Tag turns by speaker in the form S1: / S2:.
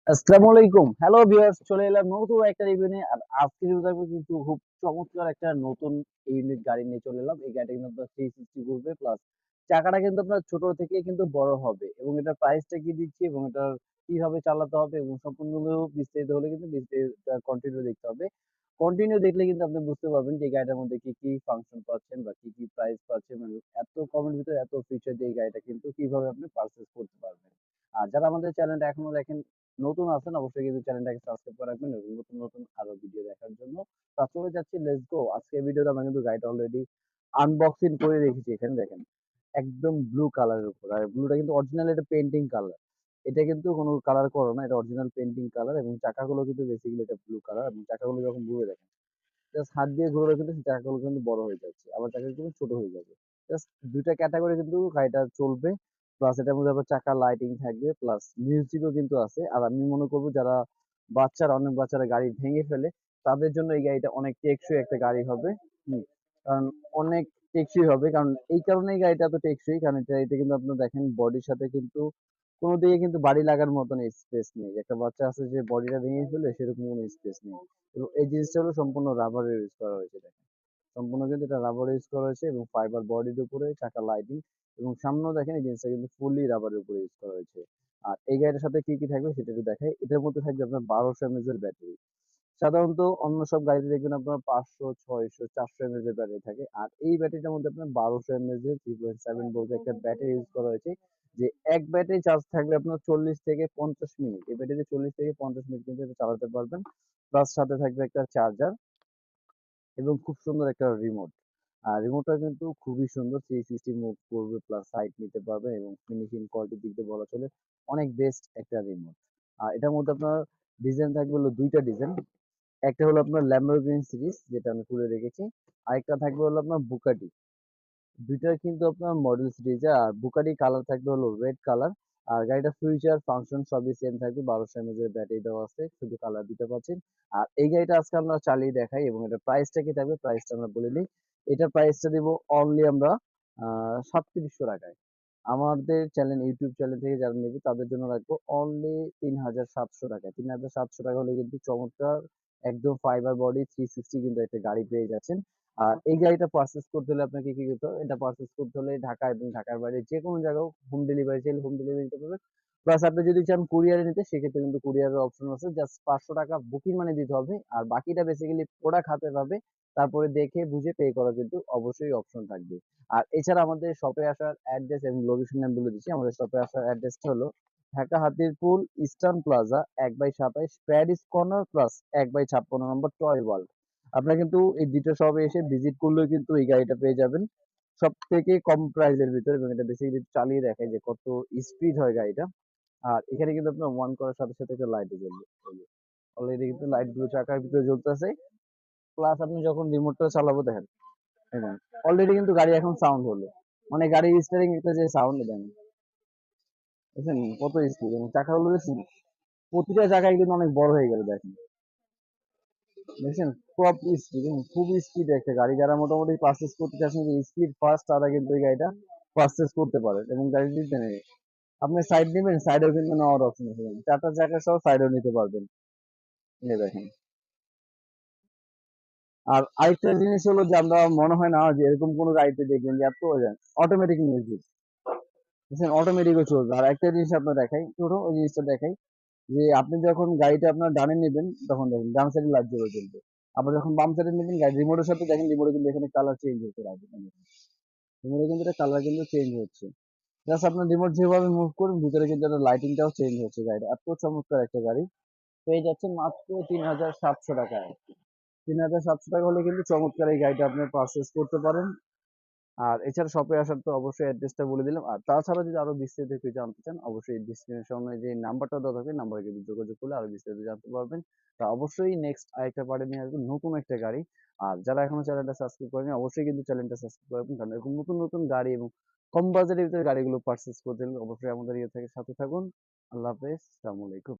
S1: আসসালামু আলাইকুম। Hello viewers, চলে এলাম নতুন একটা রিভিউ নিয়ে। আর আজকের রিভিউ থাকবে কিন্তু খুব চমৎকার একটা নতুন ইউনিক গাড়ি নিয়ে চলে এলাম। এই গাড়িটা কিন্তু আপনার 360 ঘুরবে, প্লাস চাকাটা কিন্তু আপনার ছোট থেকে কিন্তু বড় হবে এবং এটার প্রাইসটা কি দিচ্ছি এবং এটার কিভাবে চালাতে হবে এবং সম্পূর্ণ বিস্তারিত হলে কিন্তু বিস্তারিতটা কন্টিনিউ দেখতে হবে। কন্টিনিউ দেখলে কিন্তু আপনি বুঝতে পারবেন যে এই গাড়িটার মধ্যে কি ফাংশন পাচ্ছেন বা কি প্রাইস পাচ্ছেন। মানে এত কমের ভিতরে এত ফিচার দিয়ে এই গাড়িটা কিন্তু কিভাবে আপনি পারচেজ করতে পারবেন। আর যারা আমাদের চ্যানেলটা এখনো দেখেন নতুন আছেন, অবশ্যই কিন্তু চ্যানেলটাকে সাবস্ক্রাইব করে রাখবেন এবং নতুন আরো ভিডিও দেখার জন্য। তা চলে যাচ্ছি, লেটস গো। আজকের ভিডিওতে আমরা কিন্তু গাড়িটা অলরেডি আনবক্সিং করে রেখেছি। এখানে দেখেন একদম ব্লু কালারের উপর, আর ব্লুটা কিন্তু অরিজিনাল, এটা পেন্টিং কালার। এটা কিন্তু কোনো কালার করা না, এটা অরিজিনাল পেন্টিং কালার এবং চাকাগুলো কিন্তু বেসিক্যালি এটা ব্লু কালার এবং চাকাগুলো যখন ঘুরে দেখেন জাস্ট হাত দিয়ে ঘুরলে কিন্তু সেই চাকাগুলো কিন্তু বড় হয়ে যাচ্ছে, আবার চাকাগুলো ছোট হয়ে যাবে। জাস্ট দুইটা ক্যাটাগরি কিন্তু গাড়িটা চলবে। প্লাস এটার মধ্যে আবার চাকা লাইটিং থাকবে, প্লাস মিউজিকও কিন্তু আছে। আর আমি মনে করবো যারা অনেক বাচ্চারা গাড়ি ভেঙে ফেলে, তাদের জন্য এই গাড়িটা অনেক টেকসই একটা গাড়ি হবে। হুম, কারণ অনেক টেকসই হবে, কারণ এই কারণেই গাড়িটা এত টেকসই, কারণ এটা কিন্তু আপনার দেখেন বডির সাথে কিন্তু কোনো দিকে কিন্তু বাড়ি লাগার মতন স্পেস নেই। একটা বাচ্চা আছে যে বডিটা ভেঙে ফেলে, সেরকম কোনো স্পেস নেই। এবং এই জিনিসটা হলো সম্পূর্ণ রাবারের ইউজ করা হয়েছে দেখেন। সম্পূর্ণ কিন্তু এটা রাবার ইউজ করা হয়েছে এবং ফাইবার বডির উপরে চাকা লাইটিং এবং সামনেও দেখেন এই জিনিসটা কিন্তু ফুললি রাবারের উপরে ইউজ করা হয়েছে। আর এই গাড়িটার সাথে কি থাকবে সেটা একটু দেখাই। এটার মধ্যে থাকবে আপনার 1200 mAh এর ব্যাটারি। সাধারণত অন্য সব গাড়িতে দেখবেন আপনার 500, 600, 400 mAh এর ব্যাটারি থাকে। আর এই ব্যাটারিটার মধ্যে আপনার 1200 mAh এর 3.7 ভোল্টের একটা ব্যাটারি ইউজ করা হয়েছে। যে এক ব্যাটারি চার্জ থাকলে আপনার 40 থেকে 50 মিনিট। এই ব্যাটারিতে 40 থেকে 50 মিনিট কিন্তু এটা চালাতে পারবেন। প্লাস সাথে থাকবে একটা চার্জার এবং খুব সুন্দর একটা রিমোট। আর রিমোটটা কিন্তু খুবই সুন্দর, 360 মুভ করবে, প্লাস সাইড নিতে পারবে এবং ফিনিশিং কোয়ালিটির দিক দিয়ে বলা চলে অনেক বেস্ট একটা রিমোট। আর এটার মধ্যে আপনার ডিজাইন থাকবে হলো 2টা ডিজাইন। একটা হলো আপনার ল্যাম্বরগিনি সিরিজ, যেটা আমি খুলে রেখেছি। আরেকটা থাকবে হলো আপনার বুকাটি। ২টাই কিন্তু আপনার মডেল সিরিজে। আর বুকাটি কালার থাকবে হলো রেড কালার। আর গাড়িটা ফিউচার ফাংশন সবই সেম থাকবে। 1200 mAh এর ব্যাটারি দেওয়া আছে, শুধু কালার ২টা পাচ্ছেন। আর এই গাড়িটা আজকে আমরা চালিয়ে দেখাই এবং এটার প্রাইসটা কি থাকবে প্রাইসটা আমরা বলে দিই। এটার প্রাইসটা দিব অনলি আমরা ৩৭০০ টাকায়। আমাদের চ্যানেল, ইউটিউব চ্যানেল থেকে যারা নেবে তাদের জন্য রাখবো অনলি ৩৭০০ টাকায়। ৩৭০০ টাকা হলে কিন্তু চমৎকার একদম ফাইবার বডি 360 কিন্তু একটা গাড়ি পেয়ে যাচ্ছেন। আর এই গাড়িটা পারচেজ করতে হলে আপনাকে কি করতে হবে, এটা পারচেজ করতে হলে ঢাকা এবং ঢাকার বাইরে যে কোনো জায়গায় হোম ডেলিভারি চাইলে হোম ডেলিভারি নিতে পারবেন। প্লাস আপনি যদি চান কুরিয়ারে নিতে, সেক্ষেত্রে কিন্তু কুরিয়ারের অপশন আছে। জাস্ট ৫০০ টাকা বুকিং মানি দিতে হবে আর বাকিটা বেসিক্যালি প্রোডাক্ট হাতে পাবে। তারপরে দেখে বুঝে পে করা কিন্তু অবশ্যই অপশন থাকবে। আর এছাড়া আমাদের শপে আসার অ্যাড্রেস এবং লোকেশন আমি বলে দিচ্ছি। আমাদের শপে আসার অ্যাড্রেসটা হলো ঢাকা হাতিরপুল ইস্টার্ন প্লাজা ১/২৭ প্যারিস কর্নার প্লাস ১/৫৬ নম্বর টয় ওয়ার্ল্ড। আপনারা কিন্তু এই ২টা শপে এসে ভিজিট করলেও কিন্তু এই গাড়িটা পেয়ে যাবেন সবথেকে কম প্রাইসের ভিতরে। এবং এটা বেসিক্যালি চালিয়ে দেখায় যে কত স্পিড হয় গাড়িটা। আর এখানে কিন্তু আপনার অন করার সাথে সাথে একটা লাইটও জ্বলবে। অলরেডি কিন্তু লাইট গুলো চাকার ভিতরে জ্বলতেছে। প্লাস আপনি যখন রিমোটটা চালাবো দেখেন, দেখেন অলরেডি কিন্তু গাড়ি এখন সাউন্ড হলো, মানে গাড়ির স্টিয়ারিং একটা যে সাউন্ড দেন, বুঝছেন কত স্পিড এবং চাকাগুলো দেখছেন প্রতিটা জায়গায় কিন্তু অনেক বড় হয়ে গেল দেখেন। দেখছেন টপ স্পিড, খুব স্পিড একটা গাড়ি। যারা মোটামুটি পারচেজ করতে চাচ্ছেন যে স্পিড ফাস্ট, তারা কিন্তু এই গাড়িটা পারচেজ করতে পারেন। এবং গাড়িটি আপনি সাইড নেবেন, সাইডেও কিন্তু নেওয়ার অপশন আছে, 4টা চাকা সহ সাইডেও নিতে পারবেন। এই দেখেন। আর আরেকটা জিনিস হলো যে আমরা মনে হয় না যে এরকম কোনো গাড়িতে দেখবেন যে এত অটোমেটিক মিউজিক, বুঝছেন, অটোমেটিকও চলবে। আর একটা জিনিস আপনার দেখাই, ছোট ওই জিনিসটা দেখাই, যে আপনি যখন গাড়িটা আপনার ডানে নেবেন তখন দেখেন ডান সাইডে লাইট জ্বলে জ্বলবে। আবার যখন বাম সাইডে নেবেন গাড়ি রিমোটের সাথে দেখেন, রিমোটে কিন্তু এখানে কালার চেঞ্জ হতে লাগবে। রিমোটে কিন্তু এটা কালার কিন্তু চেঞ্জ হচ্ছে। জাস্ট আপনার রিমোট যেভাবে মুভ করুন ভিতরে কিন্তু একটা লাইটিংটাও চেঞ্জ হচ্ছে। গাড়িটা এত চমৎকার একটা গাড়ি পেয়ে যাচ্ছেন মাত্র ৩৭০০ টাকায়। ৩৭০০ টাকা হলে কিন্তু চমৎকার এই গাড়িটা আপনি পারচেজ করতে পারেন। আর এছাড়া শপে আসার তো অবশ্যই অ্যাড্রেসটা বলে দিলাম। আর তাছাড়া যদি আরো বিস্তারিত কিছু জানতে চান, অবশ্যই ডেসক্রিপশনে যে নাম্বারটা দেওয়া থাকবে নাম্বারে কিন্তু যোগাযোগ করলে আরো বিস্তারিত জানতে পারবেন। তা অবশ্যই নেক্সট আরেকটা পার্টি নিয়ে আসবেন নতুন একটা গাড়ি। আর যারা এখনো চ্যানেলটা সাবস্ক্রাইব করেনি, অবশ্যই কিন্তু চ্যানেলটা সাবস্ক্রাইব করবেন, কারণ এরকম নতুন নতুন গাড়ি এবং কম বাজেটের ভিতরে গাড়িগুলো পারচেজ করতে হলে অবশ্যই আমাদের ইয়ে থেকে সাথে থাকুন। আল্লাহ হাফেজ, আসসালামু আলাইকুম।